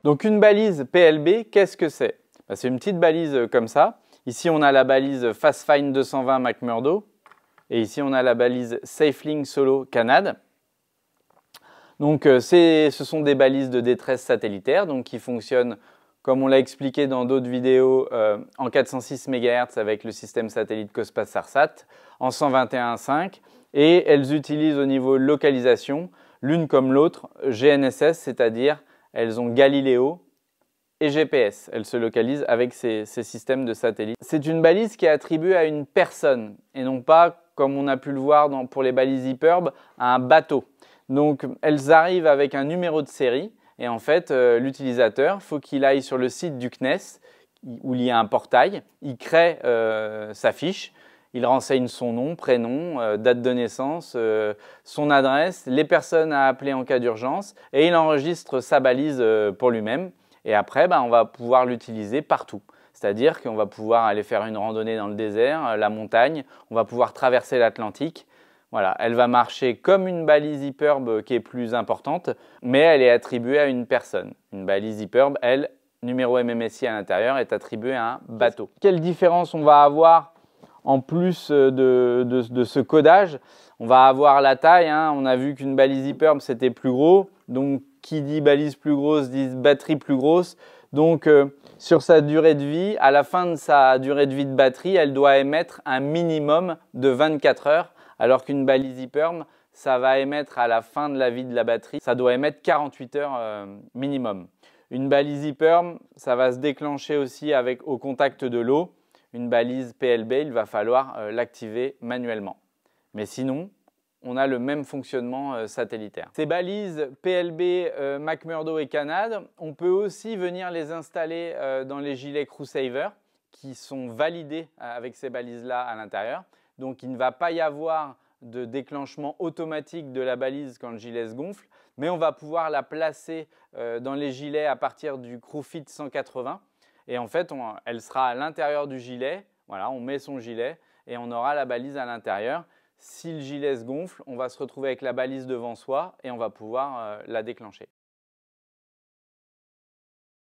Donc une balise PLB, qu'est-ce que c'est? C'est une petite balise comme ça. Ici, on a la balise FastFind 220 McMurdo et ici, on a la balise SafeLink Solo Canad. Donc ce sont des balises de détresse satellitaire donc, qui fonctionnent, comme on l'a expliqué dans d'autres vidéos, en 406 MHz avec le système satellite Cospas-Sarsat, en 121.5 et elles utilisent au niveau localisation, l'une comme l'autre, GNSS, c'est-à-dire elles ont Galileo et GPS. Elles se localisent avec ces systèmes de satellites. C'est une balise qui est attribuée à une personne et non pas, comme on a pu le voir pour les balises Hyperb, à un bateau. Donc elles arrivent avec un numéro de série et en fait l'utilisateur, faut qu'il aille sur le site du CNES où il y a un portail, il crée sa fiche, il renseigne son nom, prénom, date de naissance, son adresse, les personnes à appeler en cas d'urgence et il enregistre sa balise pour lui-même. Et après, on va pouvoir l'utiliser partout. C'est-à-dire qu'on va pouvoir aller faire une randonnée dans le désert, la montagne, on va pouvoir traverser l'Atlantique. Voilà, elle va marcher comme une balise Hyperb qui est plus importante, mais elle est attribuée à une personne. Une balise Hyperb, elle, numéro MMSI à l'intérieur, est attribuée à un bateau. Quelle différence on va avoir en plus de ce codage? On va avoir la taille, on a vu qu'une balise Hyperb c'était plus gros, donc qui dit balise plus grosse dit batterie plus grosse. Donc sur sa durée de vie, à la fin de sa durée de vie de batterie, elle doit émettre un minimum de 24 heures, alors qu'une balise Hyperb, ça va émettre à la fin de la vie de la batterie, ça doit émettre 48 heures minimum. Une balise Hyperb, ça va se déclencher aussi au contact de l'eau. Une balise PLB, il va falloir l'activer manuellement. Mais sinon, on a le même fonctionnement satellitaire. Ces balises PLB, McMurdo et Canad, on peut aussi venir les installer dans les gilets Crewsaver qui sont validés avec ces balises-là à l'intérieur. Donc il ne va pas y avoir de déclenchement automatique de la balise quand le gilet se gonfle, mais on va pouvoir la placer dans les gilets à partir du Crewfit 180. Et en fait, elle sera à l'intérieur du gilet. Voilà, on met son gilet et on aura la balise à l'intérieur. Si le gilet se gonfle, on va se retrouver avec la balise devant soi et on va pouvoir la déclencher.